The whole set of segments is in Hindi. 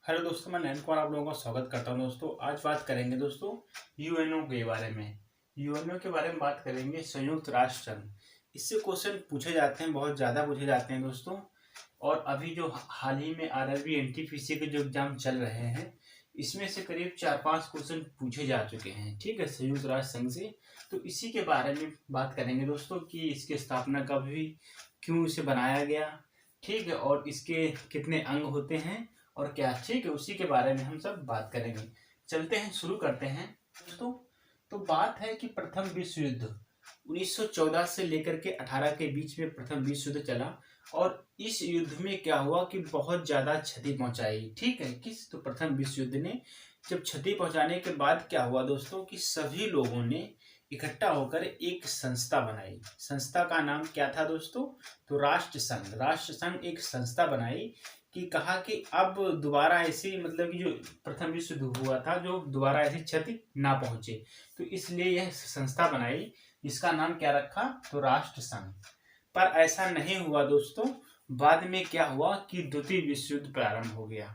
हेलो दोस्तों, मैं नयन कुमार आप लोगों का स्वागत करता हूं। दोस्तों आज बात करेंगे दोस्तों यूएनओ के बारे में। यूएनओ के बारे में बात करेंगे, संयुक्त राष्ट्र संघ। इससे क्वेश्चन पूछे जाते हैं, बहुत ज़्यादा पूछे जाते हैं दोस्तों। और अभी जो हाल ही में आरआरबी एनटीपीसी के जो एग्जाम चल रहे हैं, इसमें से करीब 4-5 क्वेश्चन पूछे जा चुके हैं, ठीक है, संयुक्त राष्ट्र संघ से। तो इसी के बारे में बात करेंगे दोस्तों कि इसकी स्थापना कब हुई, क्यों इसे बनाया गया, ठीक है, और इसके कितने अंग होते हैं और क्या, ठीक है, उसी के बारे में हम सब बात करेंगे। चलते हैं, शुरू करते हैं दोस्तों। तो बात है कि प्रथम विश्व युद्ध 1914 से लेकर के 18 के बीच में प्रथम विश्व युद्ध चला। और इस युद्ध में क्या हुआ कि बहुत ज्यादा क्षति पहुंचाई, ठीक है, किस, तो प्रथम विश्व युद्ध ने जब क्षति पहुंचाने के बाद क्या हुआ दोस्तों कि सभी लोगों ने इकट्ठा होकर एक संस्था बनाई। संस्था का नाम क्या था दोस्तों, तो राष्ट्र संघ। राष्ट्र संघ एक संस्था बनाई कि कहा कि अब दोबारा ऐसी, मतलब कि जो प्रथम विश्व युद्ध हुआ था, जो दोबारा ऐसी क्षति ना पहुंचे, तो इसलिए यह संस्था बनाई, जिसका नाम क्या रखा, तो राष्ट्र संघ। पर ऐसा नहीं हुआ दोस्तों। बाद में क्या हुआ कि द्वितीय विश्व युद्ध प्रारंभ हो गया,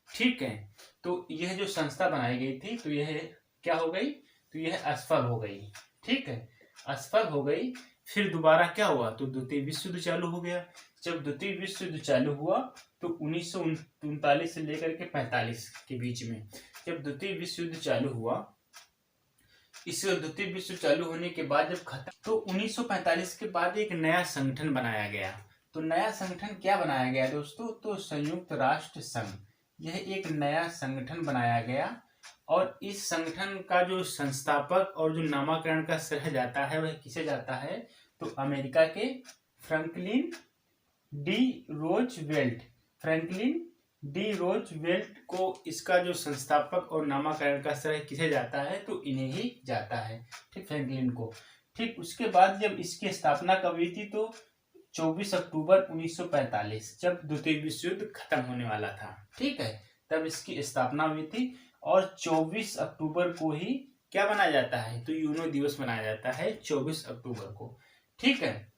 ठीक है। तो यह जो संस्था बनाई गई थी, तो यह क्या हो गई, तो यह असफल हो गई, ठीक है, असफल हो गई। फिर दोबारा क्या हुआ, तो द्वितीय विश्व युद्ध चालू हो गया। जब द्वितीय विश्व युद्ध चालू हुआ तो 1939 से लेकर के 45 के बीच में जब द्वितीय विश्व युद्ध चालू हुआ, इस द्वितीय विश्व युद्ध चालू होने के बाद जब खत्म, तो 1945 के बाद एक नया संगठन बनाया गया। तो नया संगठन क्या बनाया गया दोस्तों, तो संयुक्त राष्ट्र संघ। यह एक नया संगठन बनाया गया। और इस संगठन का जो संस्थापक और जो नामकरण का श्रेय जाता है, वह किसे जाता है, तो अमेरिका के Franklin D Roosevelt. Franklin D Roosevelt को इसका जो संस्थापक और नामकरण का श्रेय किसे जाता है, तो इन्हें ही जाता है, ठीक, फ्रैंकलिन को। ठीक, उसके बाद जब इसकी स्थापना कब हुई थी, तो 24 अक्टूबर 1945, जब द्वितीय विश्व युद्ध खत्म होने वाला था, ठीक है, तब इसकी स्थापना हुई थी। और 24 अक्टूबर को ही क्या मनाया जाता है, तो यूएनओ दिवस मनाया जाता है 24 अक्टूबर को, ठीक है।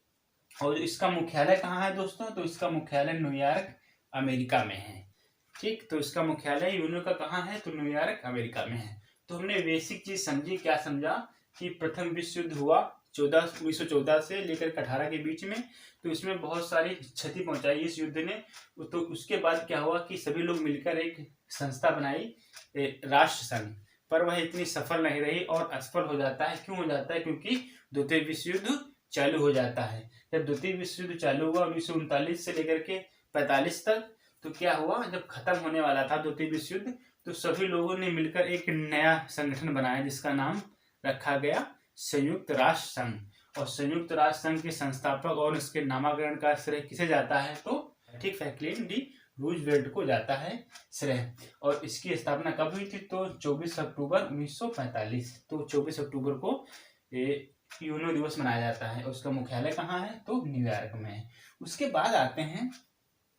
और इसका मुख्यालय कहाँ है दोस्तों, तो इसका मुख्यालय न्यूयॉर्क अमेरिका में है, ठीक। तो इसका मुख्यालय यूएनओ का कहाँ है, तो न्यूयॉर्क अमेरिका में है। तो हमने बेसिक चीज समझी, क्या समझा कि प्रथम विश्व युद्ध हुआ 1914 से लेकर 18 के बीच में। तो इसमें बहुत सारी क्षति पहुंचाई इस युद्ध ने। तो उसके बाद क्या हुआ कि सभी लोग मिलकर एक संस्था बनाई, राष्ट्र संघ। पर वह इतनी सफल नहीं रही और असफल हो जाता है। क्यों हो जाता है, क्योंकि द्वितीय विश्व युद्ध चालू हो जाता है। जब द्वितीय विश्व युद्ध चालू हुआ 1939 से लेकर के 45 तक, तो क्या हुआ, जब खत्म होने वाला था द्वितीय विश्व युद्ध, तो सभी लोगों ने मिलकर एक नया संगठन बनाया, जिसका नाम रखा गया संयुक्त राष्ट्र संघ। और संयुक्त राष्ट्र संघ के संस्थापक और इसके नामकरण का श्रेय किसे जाता है, तो ठीक, फ्रैंकलिन डी रूजवेल्ट को जाता है श्रेय। और इसकी स्थापना कब हुई थी, तो 24 अक्टूबर 1945। तो 24 अक्टूबर को यूएनओ दिवस मनाया जाता है। उसका मुख्यालय कहाँ है, तो न्यूयॉर्क में है। उसके बाद आते हैं,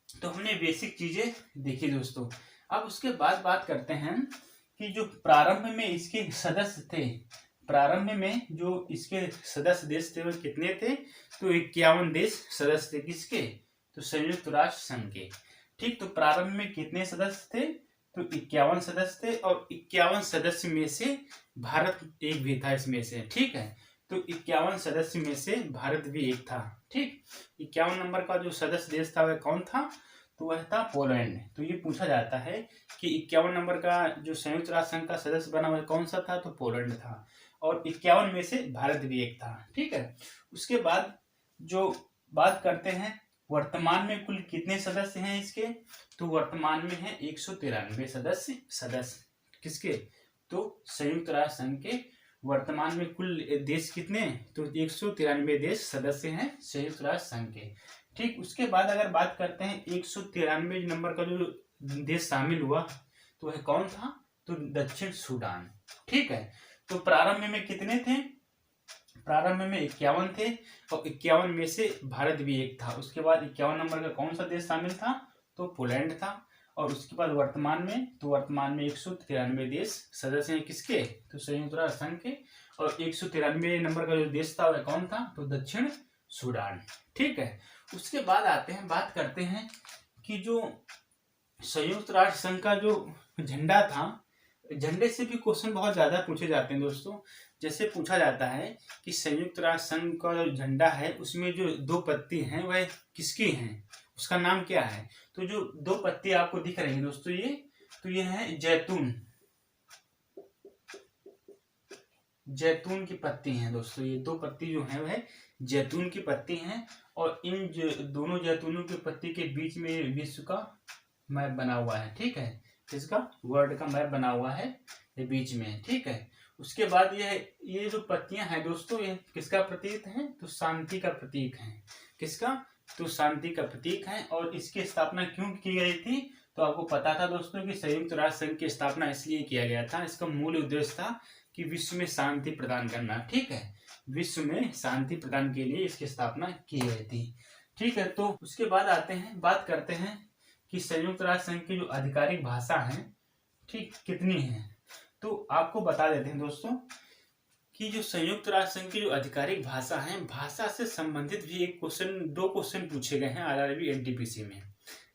तो हमने बेसिक चीजें देखी दोस्तों। अब उसके बाद बात करते हैं कि जो प्रारंभ में इसके सदस्य थे, प्रारंभ में जो इसके सदस्य देश थे वो कितने थे, तो 51 देश सदस्य थे, किसके, तो संयुक्त राष्ट्र संघ के, ठीक। तो प्रारंभ में कितने सदस्य थे, तो 51 सदस्य थे। और 51 सदस्य में से भारत एक भी था इसमें से, ठीक है। तो 51 सदस्य में से भारत भी एक था, ठीक। 51 नंबर का जो सदस्य देश था वह कौन था, तो वह था पोलैंड। तो ये पूछा जाता है कि 51 नंबर का जो संयुक्त राष्ट्र संघ का सदस्य बना वह कौन सा था, तो पोलैंड था। और 51 में से भारत भी एक था, ठीक है। उसके बाद जो बात करते हैं, वर्तमान में कुल कितने सदस्य हैं इसके, तो वर्तमान में है 193 सदस्य किसके, तो संयुक्त राष्ट्र संघ के। वर्तमान में कुल देश कितने, तो 193 देश सदस्य हैं संयुक्त राष्ट्र संघ के, ठीक। उसके बाद अगर बात करते हैं 193 नंबर का जो देश शामिल हुआ, तो वह कौन था, तो दक्षिण सूडान, ठीक है। तो प्रारंभ में कितने थे, प्रारंभ में 51 थे। और 51 में से भारत भी एक था। उसके बाद 51 नंबर का कौन सा देश शामिल था, तो पोलैंड था। और उसके बाद वर्तमान में, तो वर्तमान में 193 देश सदस्य हैं किसके, तो संयुक्त राष्ट्र संघ के। और 193 नंबर का जो देश था वह कौन था, तो दक्षिण सूडान, ठीक है। उसके बाद आते हैं, बात करते हैं कि जो संयुक्त राष्ट्र संघ का जो झंडा था, झंडे से भी क्वेश्चन बहुत ज्यादा पूछे जाते हैं दोस्तों। जैसे पूछा जाता है कि संयुक्त राष्ट्र संघ का जो झंडा है उसमें जो 2 पत्ती हैं वह किसकी हैं, उसका नाम क्या है। तो जो 2 पत्ती आपको दिख रही है दोस्तों, ये है जैतून, जैतून की पत्ती हैं दोस्तों। ये 2 पत्ती जो है वह जैतून की पत्ती हैं। और इन दोनों जैतूनों की पत्ती के बीच में विश्व का मैप बना हुआ है, ठीक है। इसका वर्ल्ड का मैप बना हुआ है, ये बीच में, ठीक है। उसके बाद ये जो पत्तियां हैं दोस्तों, ये किसका प्रतीक है, तो शांति का प्रतीक है। किसका, तो शांति का प्रतीक है। और इसकी स्थापना क्यों की गई थी, तो आपको पता था दोस्तों कि संयुक्त राष्ट्र संघ की स्थापना इसलिए किया गया था, इसका मूल उद्देश्य था कि विश्व में शांति प्रदान करना, ठीक है। विश्व में शांति प्रदान के लिए इसकी स्थापना की गई थी, ठीक है। तो उसके बाद बात करते हैं कि संयुक्त राष्ट्र संघ की जो आधिकारिक भाषा है, ठीक, कितनी है। तो आपको बता देते हैं दोस्तों कि जो संयुक्त राष्ट्र संघ की जो आधिकारिक भाषा है, भाषा से संबंधित भी 2 क्वेश्चन पूछे गए हैं आरआरबी एनटीपीसी में,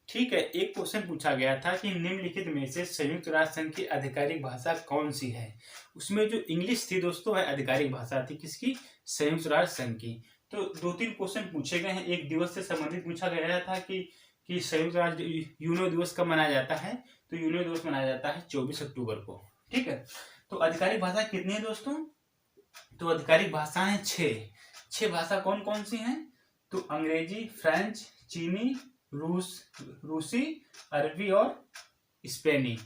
ठीक है। एक क्वेश्चन पूछा गया था कि निम्नलिखित में से संयुक्त राष्ट्र संघ की आधिकारिक भाषा कौन सी है। उसमें जो इंग्लिश थी दोस्तों वह आधिकारिक भाषा थी, किसकी, संयुक्त राष्ट्र संघ की। तो 2-3 क्वेश्चन पूछे गए हैं। एक दिवस से संबंधित पूछा गया था कि संयुक्त राष्ट्र यूनो दिवस कब मनाया जाता है, तो यूनो दिवस मनाया जाता है 24 अक्टूबर को, ठीक है। तो आधिकारिक भाषा कितनी है दोस्तों, तो आधिकारिक भाषाएं 6 भाषा कौन कौन सी हैं, तो अंग्रेजी, फ्रेंच, चीनी, रूसी, अरबी और स्पेनी।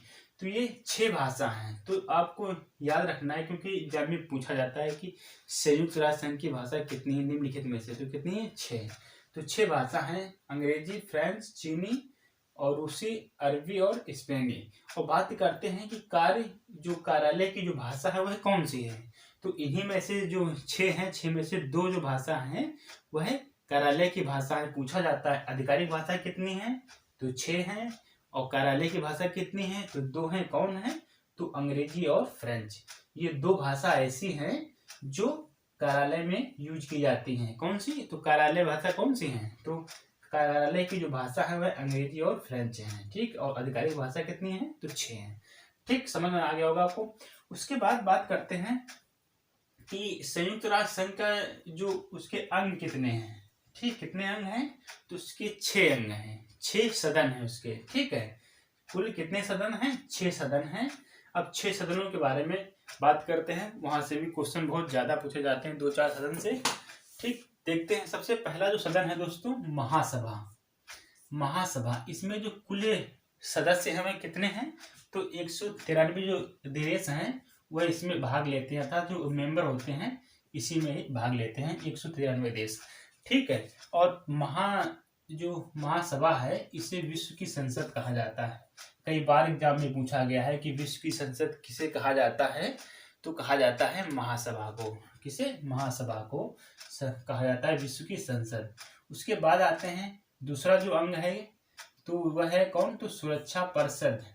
तो ये 6 भाषा हैं। तो आपको याद रखना है क्योंकि एग्जाम में पूछा जाता है कि संयुक्त राष्ट्र संघ की भाषा कितनी है निम्नलिखित में से, तो कितनी है, 6। तो 6 भाषा हैं, अंग्रेजी, फ्रेंच, चीनी और रूसी, अरबी और स्पेनी। और बात करते हैं कि कार्यालय की जो भाषा है वह कौन सी है। तो इन्हीं में से जो 6 हैं, 6 में से 2 जो भाषा हैं वह कार्यालय की भाषा है। पूछा जाता है आधिकारिक भाषा कितनी है, तो 6 है। और कार्यालय की भाषा कितनी है, तो 2 है। कौन है, तो अंग्रेजी और फ्रेंच। ये 2 भाषा ऐसी हैं जो कार्यालय में यूज की जाती हैं। कौन सी, तो कार्यालय भाषा कौन सी है, तो कार्यालय की जो भाषा है वह अंग्रेजी और फ्रेंच है, ठीक। और आधिकारिक भाषा कितनी है, तो 6 है, ठीक। समझ में आ गया होगा आपको। उसके बाद बात करते हैं कि संयुक्त राष्ट्र संघ का जो उसके अंग कितने हैं, ठीक, कितने अंग हैं, तो उसके 6 अंग हैं, 6 सदन हैं उसके, ठीक है। कुल कितने सदन हैं, 6 सदन हैं। अब 6 सदनों के बारे में बात करते हैं, वहां से भी क्वेश्चन बहुत ज्यादा पूछे जाते हैं 2-4 सदन से, ठीक। देखते हैं, सबसे पहला जो सदन है दोस्तों, महासभा। इसमें जो कुल सदस्य हैं वह कितने हैं, तो 193 जो देश हैं वह इसमें भाग लेते हैं, अर्थात जो मेंबर होते हैं इसी में ही भाग लेते हैं 193 देश, ठीक है। और जो महासभा है इसे विश्व की संसद कहा जाता है। कई बार एग्जाम में पूछा गया है कि विश्व की संसद किसे कहा जाता है, तो कहा जाता है महासभा को। किसे, महासभा को कहा जाता है विश्व की संसद। उसके बाद आते हैं दूसरा जो अंग है, तो वह है कौन, तो सुरक्षा परिषद।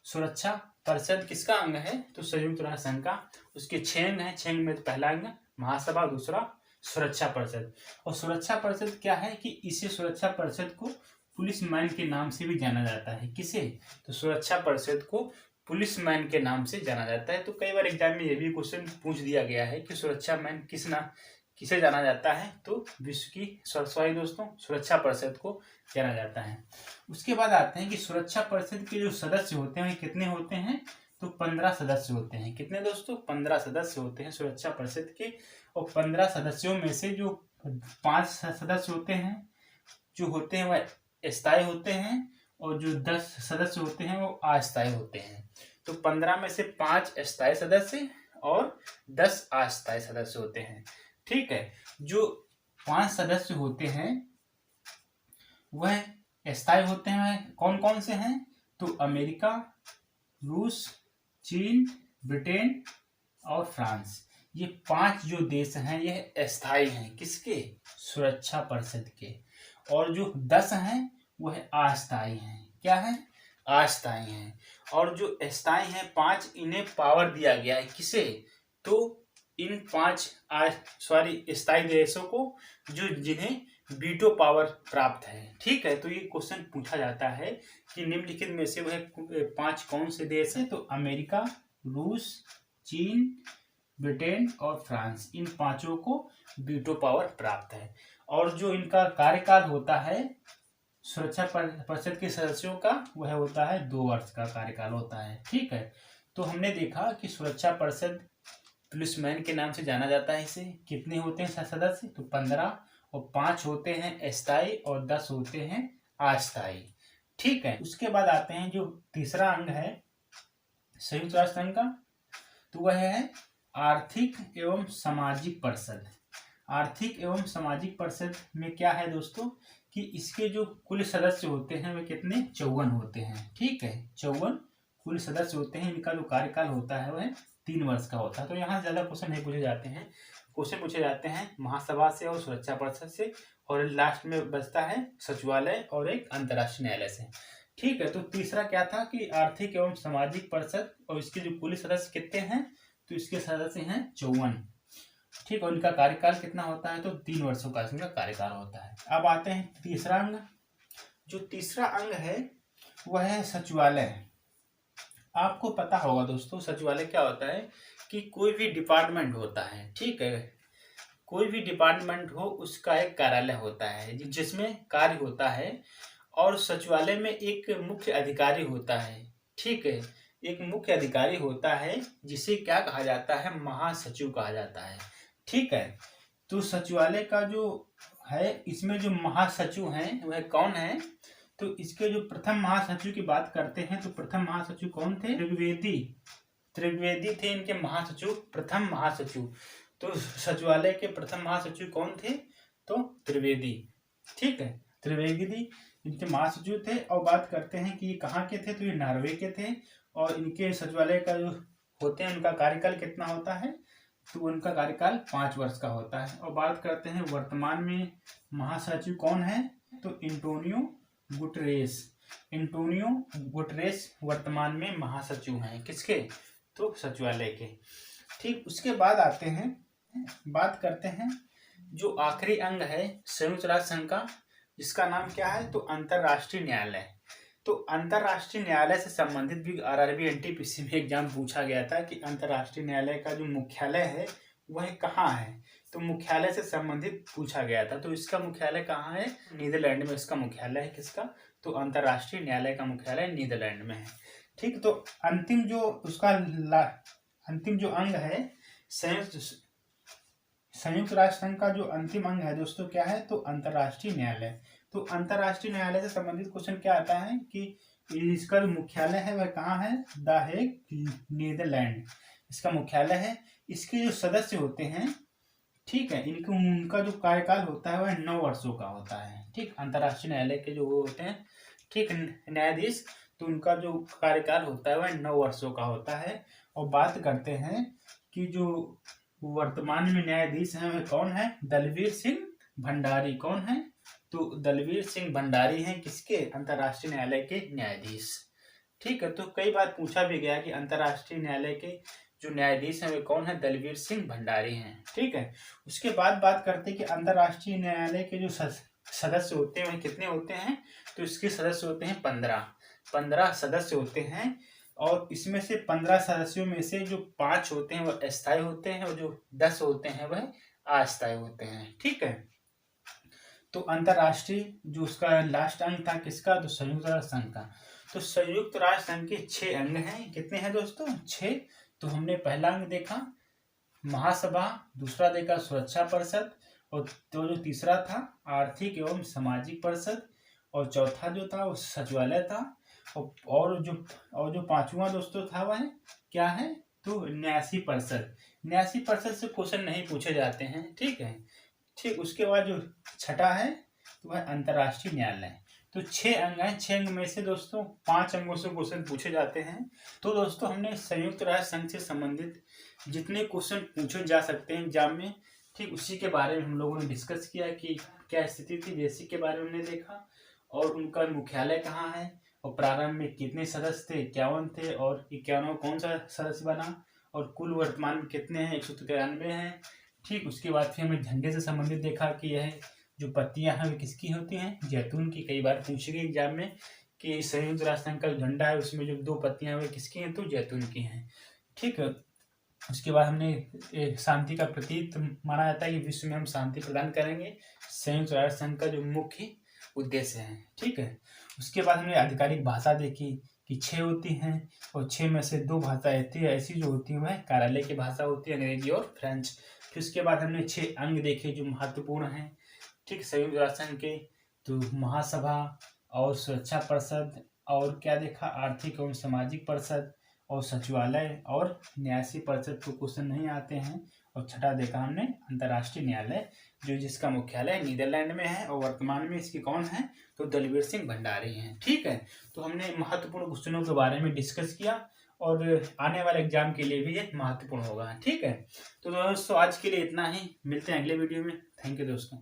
सुरक्षा परिषद किसका अंग है, तो संयुक्त राष्ट्र संघ का। उसके 6 अंग हैं, 6 अंग में पहला अंग महासभा, दूसरा सुरक्षा परिषद। और सुरक्षा परिषद क्या है कि इसे सुरक्षा परिषद को पुलिस मैन के नाम से भी जाना जाता है। किसे, तो सुरक्षा परिषद को पुलिस मैन के नाम से जाना जाता है। तो कई बार एग्जाम में ये भी क्वेश्चन पूछ दिया गया है कि सुरक्षा मैन किसे जाना जाता है, तो विश्व की दोस्तों सुरक्षा परिषद को जाना जाता है। उसके बाद आते हैं कि सुरक्षा परिषद के जो सदस्य होते हैं कितने होते हैं, तो 15 सदस्य होते हैं। कितने दोस्तों, 15 सदस्य होते हैं सुरक्षा परिषद के। और 15 सदस्यों में से जो 5 सदस्य होते हैं जो होते हैं वह स्थायी होते हैं, और जो 10 सदस्य होते हैं वो अस्थायी होते हैं। तो 15 में से 5 स्थायी सदस्य और 10 अस्थायी सदस्य होते हैं, ठीक है। जो 5 सदस्य होते हैं वह स्थायी होते हैं, कौन कौन से हैं, तो अमेरिका, रूस, चीन, ब्रिटेन और फ्रांस। ये 5 जो देश हैं ये स्थायी हैं, किसके, सुरक्षा परिषद के। और जो 10 हैं वह अस्थायी हैं। क्या है, अस्थायी हैं। और जो स्थायी हैं 5, इन्हें पावर दिया गया है, किसे, तो इन 5 स्थायी देशों को, जो जिन्हें वीटो पावर प्राप्त है। ठीक है, तो ये क्वेश्चन पूछा जाता है कि निम्नलिखित में से वह 5 कौन से देश हैं? तो अमेरिका, रूस, चीन, ब्रिटेन और फ्रांस, इन पांचों को वीटो पावर प्राप्त है। और जो इनका कार्यकाल होता है सुरक्षा परिषद के सदस्यों का, वह होता है 2 वर्ष का कार्यकाल होता है। ठीक है, तो हमने देखा कि सुरक्षा परिषद पुलिसमैन के नाम से जाना जाता है। इसे कितने होते हैं सदस्य? तो 15, और 5 होते हैं अस्थायी और 10 होते हैं अस्थायी। ठीक है, उसके बाद आते हैं जो तीसरा अंग है संयुक्त राष्ट्र संघ का, तो वह है आर्थिक एवं सामाजिक परिषद। आर्थिक एवं सामाजिक परिषद में क्या है दोस्तों कि इसके जो कुल सदस्य होते हैं वे कितने? 54 होते हैं। ठीक है, 54 कुल सदस्य होते हैं। इनका जो कार्यकाल होता है वह 3 वर्ष का होता है। तो यहाँ ज्यादा क्वेश्चन नहीं पूछे जाते हैं, क्वेश्चन पूछे जाते हैं महासभा से और सुरक्षा परिषद से, और लास्ट में बचता है सचिवालय और एक अंतर्राष्ट्रीय न्यायालय से। ठीक है, तो तीसरा क्या था कि आर्थिक एवं सामाजिक परिषद, और इसके जो कुल सदस्य कितने हैं? तो इसके सदस्य हैं 54। ठीक है, उनका कार्यकाल कितना होता है? तो 3 वर्षों का इनका कार्यकाल होता है। अब आते हैं तीसरा अंग। जो तीसरा अंग है वह है सचिवालय। आपको पता होगा दोस्तों सचिवालय क्या होता है कि कोई भी डिपार्टमेंट होता है। ठीक है, कोई भी डिपार्टमेंट हो उसका एक कार्यालय होता है जिसमें कार्य होता है, और सचिवालय में एक मुख्य अधिकारी होता है। ठीक है, एक मुख्य अधिकारी होता है जिसे क्या कहा जाता है? महासचिव कहा जाता है। ठीक है, तो सचिवालय का जो है इसमें जो महासचिव हैं वह कौन है? तो इसके जो प्रथम महासचिव की बात करते हैं तो प्रथम महासचिव कौन थे? त्रिवेदी थे इनके महासचिव, प्रथम महासचिव। तो सचिवालय के प्रथम महासचिव कौन थे? तो त्रिवेदी। ठीक है, त्रिवेदी इनके महासचिव थे। और बात करते हैं कि ये कहाँ के थे? तो ये नॉर्वे के थे। और इनके सचिवालय का जो होते हैं उनका कार्यकाल कितना होता है? तो उनका कार्यकाल 5 वर्ष का होता है। और बात करते हैं वर्तमान में महासचिव कौन है? तो एंटोनियो गुटरेस वर्तमान में महासचिव हैं। किसके? तो सचिवालय के। ठीक, उसके बाद आते हैं, बात करते हैं जो आखिरी अंग है संयुक्त राष्ट्र संघ का, जिसका नाम क्या है? तो अंतर्राष्ट्रीय न्यायालय। तो अंतर्राष्ट्रीय न्यायालय से संबंधित भी आरआरबी एनटीपीसी में एग्जाम पूछा गया था कि अंतर्राष्ट्रीय न्यायालय का जो मुख्यालय है वह कहाँ है? तो मुख्यालय से संबंधित पूछा गया था। तो इसका मुख्यालय कहाँ है? नीदरलैंड में इसका मुख्यालय है। किसका? तो अंतर्राष्ट्रीय न्यायालय का मुख्यालय नीदरलैंड में है। ठीक, तो अंतिम जो उसका अंतिम जो अंग है संयुक्त राष्ट्र संघ का जो अंतिम अंग है दोस्तों क्या है? तो अंतर्राष्ट्रीय न्यायालय। तो अंतर्राष्ट्रीय न्यायालय से संबंधित क्वेश्चन क्या आता है कि इसका जो मुख्यालय है वह कहाँ है? द हेग, नीदरलैंड इसका मुख्यालय है। इसके जो सदस्य होते हैं, ठीक है, उनका जो कार्यकाल होता है वह 9 वर्षों का होता है। ठीक, अंतर्राष्ट्रीय न्यायालय के जो वो होते हैं, ठीक, न्यायाधीश, तो उनका जो कार्यकाल होता है वह 9 वर्षों का होता है। और बात करते हैं कि जो वर्तमान में न्यायाधीश हैं वह कौन है? दलवीर सिंह भंडारी। कौन है? तो दलवीर सिंह भंडारी हैं किसके? अंतर्राष्ट्रीय न्यायालय के न्यायाधीश। ठीक है, तो कई बार पूछा भी गया कि अंतर्राष्ट्रीय न्यायालय के जो न्यायाधीश हैं वे कौन है? दलवीर सिंह भंडारी हैं। ठीक है, उसके बाद बात करते हैं कि अंतर्राष्ट्रीय न्यायालय के जो सदस्य होते हैं वह कितने होते हैं? तो इसके सदस्य होते हैं 15 सदस्य होते हैं। और इसमें से 15 सदस्यों में से जो 5 होते हैं वह अस्थायी होते हैं, और जो 10 होते हैं वह अस्थायी होते हैं। ठीक है, तो अंतर्राष्ट्रीय जो उसका लास्ट अंग था किसका? तो संयुक्त राष्ट्र संघ का। तो संयुक्त राष्ट्र संघ के 6 अंग हैं। कितने हैं दोस्तों? 6। तो हमने पहला अंग देखा महासभा, दूसरा देखा सुरक्षा परिषद, और तो जो तीसरा था आर्थिक एवं सामाजिक परिषद, और चौथा जो था वो सचिवालय था, और जो पांचवा दोस्तों था वह क्या है? तो न्यासी परिषद से क्वेश्चन नहीं पूछे जाते हैं। ठीक है, ठीक, उसके बाद जो छठा है तो वह अंतर्राष्ट्रीय न्यायालय। तो 6 अंग हैं। 6 अंग में से दोस्तों 5 अंगों से क्वेश्चन पूछे जाते हैं। तो दोस्तों हमने संयुक्त राष्ट्र संघ से संबंधित जितने क्वेश्चन पूछे जा सकते हैं एग्जाम में, ठीक, उसी के बारे में हम लोगों ने डिस्कस किया कि क्या स्थिति थी, बेसिक के बारे में हमने देखा, और उनका मुख्यालय कहाँ है, और प्रारंभ में कितने सदस्य थे? 51 थे, और 91 कौन सा सदस्य बना, और कुल वर्तमान में कितने हैं? 193 हैं। ठीक, उसके बाद फिर हमने झंडे से संबंधित देखा कि यह जो पत्तियां हैं वो किसकी होती हैं? जैतून की। कई बार पूछेंगे एग्जाम में कि संयुक्त राष्ट्र संघ का झंडा है उसमें जो 2 पत्तियां हैं वो किसकी हैं? तो जैतून की हैं। ठीक है। उसके बाद हमने एक शांति का प्रतीक माना जाता है कि विश्व में हम शांति प्रदान करेंगे, संयुक्त राष्ट्र संघ का जो मुख्य उद्देश्य है। ठीक है। उसके बाद हमने आधिकारिक भाषा देखी कि 6 होती हैं और 6 में से 2 भाषा ऐसी जो होती है वह कार्यालय की भाषा होती है, अंग्रेजी और फ्रेंच। फिर उसके बाद हमने 6 अंग देखे जो महत्वपूर्ण हैं। ठीक, संयुक्त राष्ट्र संघ के, तो महासभा और सुरक्षा परिषद और क्या देखा, आर्थिक एवं सामाजिक परिषद और सचिवालय और न्यासी परिषद को क्वेश्चन नहीं आते हैं। और छठा देखा हमने अंतर्राष्ट्रीय न्यायालय जो जिसका मुख्यालय नीदरलैंड में है और वर्तमान में इसके कौन है? तो दलवीर सिंह भंडारी हैं। ठीक है। तो हमने महत्वपूर्ण क्वेश्चनों के बारे में डिस्कस किया और आने वाले एग्जाम के लिए भी ये महत्वपूर्ण होगा। ठीक है। तो दोस्तों आज के लिए इतना ही, मिलते हैं अगले वीडियो में। थैंक यू दोस्तों।